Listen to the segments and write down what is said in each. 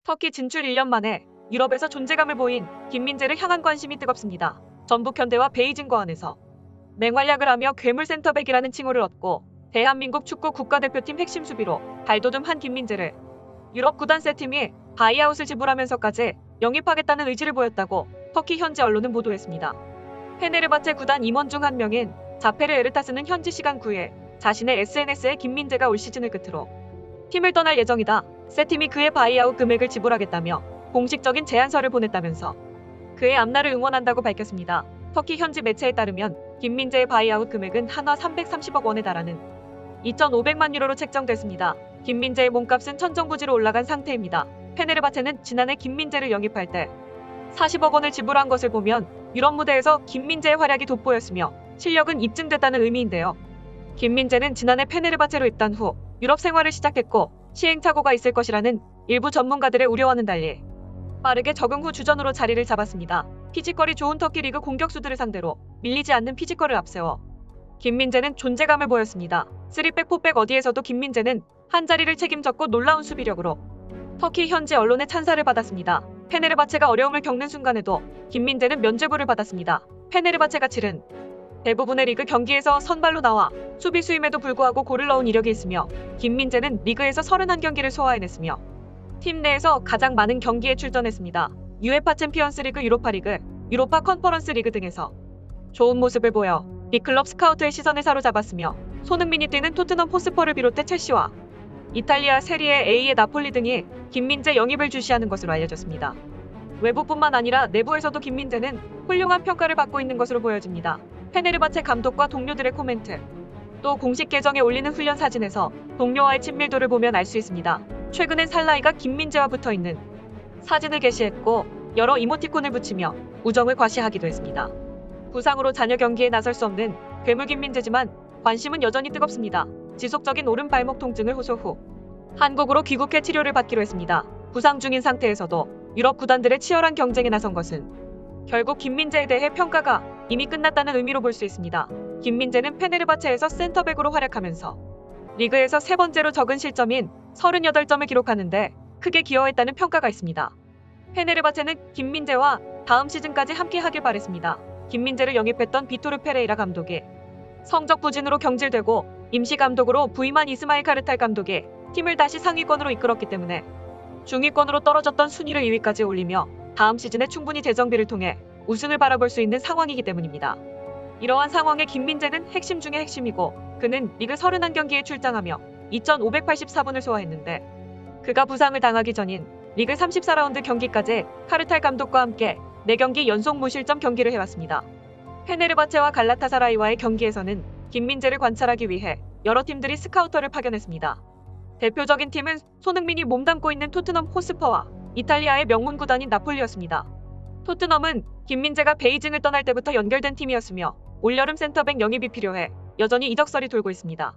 터키 진출 1년 만에 유럽에서 존재감을 보인 김민재를 향한 관심이 뜨겁습니다. 전북 현대와 베이징 거안에서 맹활약을 하며 괴물 센터백이라는 칭호를 얻고 대한민국 축구 국가대표팀 핵심 수비로 발돋움한 김민재를 유럽 구단 세 팀이 바이아웃을 지불하면서까지 영입하겠다는 의지를 보였다고 터키 현지 언론은 보도했습니다. 페네르바체 구단 임원 중 한 명인 자페르 에르타스는 현지 시간 9일 자신의 SNS에 김민재가 올 시즌을 끝으로 팀을 떠날 예정이다. 세 팀이 그의 바이아웃 금액을 지불하겠다며 공식적인 제안서를 보냈다면서 그의 앞날을 응원한다고 밝혔습니다. 터키 현지 매체에 따르면 김민재의 바이아웃 금액은 한화 330억 원에 달하는 2,500만 유로로 책정됐습니다. 김민재의 몸값은 천정부지로 올라간 상태입니다. 페네르바체는 지난해 김민재를 영입할 때 40억 원을 지불한 것을 보면 유럽 무대에서 김민재의 활약이 돋보였으며 실력은 입증됐다는 의미인데요. 김민재는 지난해 페네르바체로 입단 후 유럽 생활을 시작했고 시행착오가 있을 것이라는 일부 전문가들의 우려와는 달리 빠르게 적응 후 주전으로 자리를 잡았습니다. 피지컬이 좋은 터키 리그 공격수들을 상대로 밀리지 않는 피지컬을 앞세워 김민재는 존재감을 보였습니다. 3백, 4백 어디에서도 김민재는 한 자리를 책임졌고 놀라운 수비력으로 터키 현지 언론의 찬사를 받았습니다. 페네르바체가 어려움을 겪는 순간에도 김민재는 면죄부를 받았습니다. 페네르바체가 치른 대부분의 리그 경기에서 선발로 나와 수비수임에도 불구하고 골을 넣은 이력이 있으며 김민재는 리그에서 31경기를 소화해냈으며 팀 내에서 가장 많은 경기에 출전했습니다. UEFA 챔피언스 리그, 유로파 리그, 유로파 컨퍼런스 리그 등에서 좋은 모습을 보여 빅클럽 스카우트의 시선을 사로잡았으며 손흥민이 뛰는 토트넘 호스퍼를 비롯해 첼시와 이탈리아 세리에 A의 나폴리 등이 김민재 영입을 주시하는 것으로 알려졌습니다. 외부뿐만 아니라 내부에서도 김민재는 훌륭한 평가를 받고 있는 것으로 보여집니다. 페네르바체 감독과 동료들의 코멘트, 또 공식 계정에 올리는 훈련 사진에서 동료와의 친밀도를 보면 알 수 있습니다. 최근엔 살라이가 김민재와 붙어있는 사진을 게시했고 여러 이모티콘을 붙이며 우정을 과시하기도 했습니다. 부상으로 잔여 경기에 나설 수 없는 괴물 김민재지만 관심은 여전히 뜨겁습니다. 지속적인 오른발목 통증을 호소 후 한국으로 귀국해 치료를 받기로 했습니다. 부상 중인 상태에서도 유럽 구단들의 치열한 경쟁에 나선 것은 결국 김민재에 대해 평가가 이미 끝났다는 의미로 볼 수 있습니다. 김민재는 페네르바체에서 센터백으로 활약하면서 리그에서 세 번째로 적은 실점인 38점을 기록하는데 크게 기여했다는 평가가 있습니다. 페네르바체는 김민재와 다음 시즌까지 함께 하길 바랬습니다. 김민재를 영입했던 비토르 페레이라 감독이 성적 부진으로 경질되고 임시 감독으로 부임한 이스마일 카르탈 감독이 팀을 다시 상위권으로 이끌었기 때문에 중위권으로 떨어졌던 순위를 2위까지 올리며 다음 시즌에 충분히 재정비를 통해 우승을 바라볼 수 있는 상황이기 때문입니다. 이러한 상황에 김민재는 핵심 중의 핵심이고 그는 리그 31경기에 출장하며 2,584분을 소화했는데 그가 부상을 당하기 전인 리그 34라운드 경기까지 카르탈 감독과 함께 4경기 연속 무실점 경기를 해왔습니다. 페네르바체와 갈라타사라이와의 경기에서는 김민재를 관찰하기 위해 여러 팀들이 스카우터를 파견했습니다. 대표적인 팀은 손흥민이 몸담고 있는 토트넘 호스퍼와 이탈리아의 명문 구단인 나폴리였습니다. 토트넘은 김민재가 베이징을 떠날 때부터 연결된 팀이었으며 올여름 센터백 영입이 필요해 여전히 이적설이 돌고 있습니다.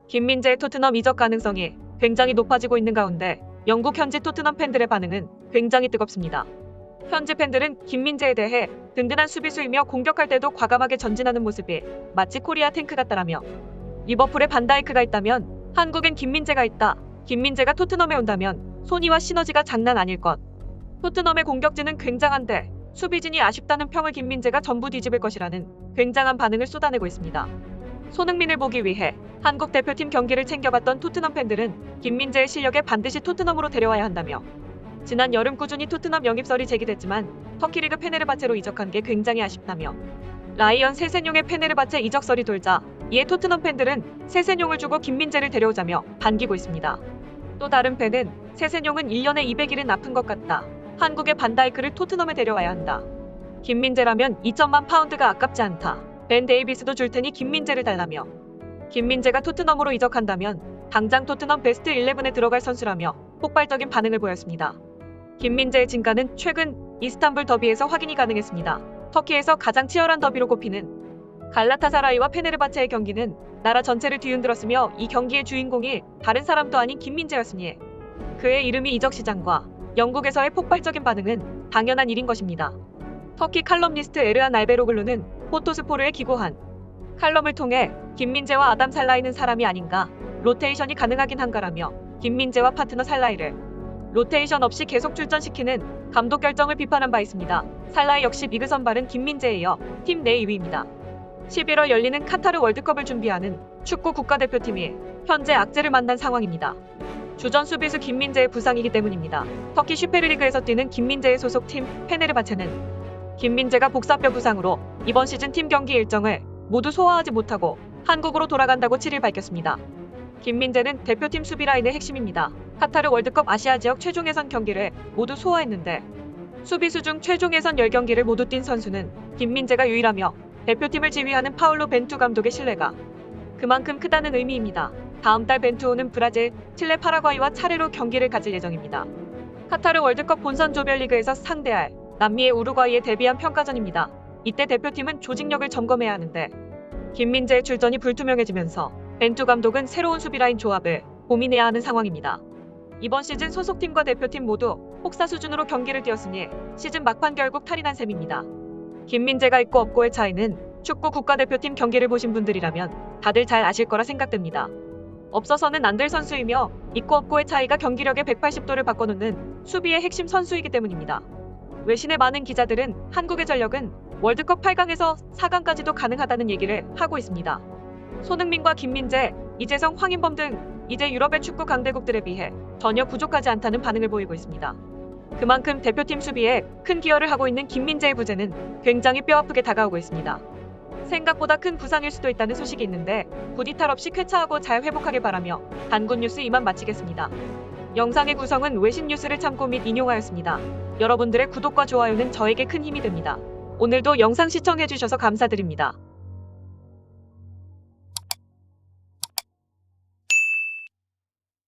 김민재의 토트넘 이적 가능성이 굉장히 높아지고 있는 가운데 영국 현지 토트넘 팬들의 반응은 굉장히 뜨겁습니다. 현지 팬들은 김민재에 대해 든든한 수비수이며 공격할 때도 과감하게 전진하는 모습이 마치 코리아 탱크 같다라며 리버풀에 반다이크가 있다면 한국엔 김민재가 있다. 김민재가 토트넘에 온다면 소니와 시너지가 장난 아닐 것. 토트넘의 공격진은 굉장한데 수비진이 아쉽다는 평을 김민재가 전부 뒤집을 것이라는 굉장한 반응을 쏟아내고 있습니다. 손흥민을 보기 위해 한국 대표팀 경기를 챙겨봤던 토트넘 팬들은 김민재의 실력에 반드시 토트넘으로 데려와야 한다며 지난 여름 꾸준히 토트넘 영입설이 제기됐지만 터키리그 페네르바체로 이적한 게 굉장히 아쉽다며 라이언 세세뇽의 페네르바체 이적설이 돌자 이에 토트넘 팬들은 세세뇽을 주고 김민재를 데려오자며 반기고 있습니다. 또 다른 팬은 세세뇽은 1년에 200일은 아픈 것 같다. 한국의 반다이크를 토트넘에 데려와야 한다. 김민재라면 2천만 파운드가 아깝지 않다. 벤 데이비스도 줄 테니 김민재를 달라며 김민재가 토트넘으로 이적한다면 당장 토트넘 베스트 11에 들어갈 선수라며 폭발적인 반응을 보였습니다. 김민재의 진가는 최근 이스탄불 더비에서 확인이 가능했습니다. 터키에서 가장 치열한 더비로 꼽히는 갈라타사라이와 페네르바체의 경기는 나라 전체를 뒤흔들었으며 이 경기의 주인공이 다른 사람도 아닌 김민재였으니 그의 이름이 이적 시장과 영국에서의 폭발적인 반응은 당연한 일인 것입니다. 터키 칼럼니스트 에르한 알베로글루는 포토스포르에 기고한 칼럼을 통해 김민재와 아담 살라이는 사람이 아닌가, 로테이션이 가능하긴 한가라며 김민재와 파트너 살라이를 로테이션 없이 계속 출전시키는 감독 결정을 비판한 바 있습니다. 살라의 역시 리그 선발은 김민재에 이어 팀 내 2위입니다. 11월 열리는 카타르 월드컵을 준비하는 축구 국가대표팀이 현재 악재를 만난 상황입니다. 주전 수비수 김민재의 부상이기 때문입니다. 터키 슈페르리그에서 뛰는 김민재의 소속팀 페네르바체는 김민재가 복사뼈 부상으로 이번 시즌 팀 경기 일정을 모두 소화하지 못하고 한국으로 돌아간다고 7일 밝혔습니다. 김민재는 대표팀 수비 라인의 핵심입니다. 카타르 월드컵 아시아 지역 최종 예선 경기를 모두 소화했는데 수비수 중 최종 예선 10경기를 모두 뛴 선수는 김민재가 유일하며 대표팀을 지휘하는 파울로 벤투 감독의 신뢰가 그만큼 크다는 의미입니다. 다음 달 벤투호는 브라질, 칠레, 파라과이와 차례로 경기를 가질 예정입니다. 카타르 월드컵 본선 조별리그에서 상대할 남미의 우루과이에 대비한 평가전입니다. 이때 대표팀은 조직력을 점검해야 하는데 김민재의 출전이 불투명해지면서 벤투 감독은 새로운 수비라인 조합을 고민해야 하는 상황입니다. 이번 시즌 소속팀과 대표팀 모두 혹사 수준으로 경기를 뛰었으니 시즌 막판 결국 탈이 난 셈입니다. 김민재가 있고 없고의 차이는 축구 국가대표팀 경기를 보신 분들이라면 다들 잘 아실 거라 생각됩니다. 없어서는 안 될 선수이며 있고 없고의 차이가 경기력의 180도를 바꿔놓는 수비의 핵심 선수이기 때문입니다. 외신의 많은 기자들은 한국의 전력은 월드컵 8강에서 4강까지도 가능하다는 얘기를 하고 있습니다. 손흥민과 김민재, 이재성, 황인범 등 이제 유럽의 축구 강대국들에 비해 전혀 부족하지 않다는 반응을 보이고 있습니다. 그만큼 대표팀 수비에 큰 기여를 하고 있는 김민재의 부재는 굉장히 뼈아프게 다가오고 있습니다. 생각보다 큰 부상일 수도 있다는 소식이 있는데 부디 탈 없이 쾌차하고 잘 회복하길 바라며 단군 뉴스 이만 마치겠습니다. 영상의 구성은 외신 뉴스를 참고 및 인용하였습니다. 여러분들의 구독과 좋아요는 저에게 큰 힘이 됩니다. 오늘도 영상 시청해주셔서 감사드립니다.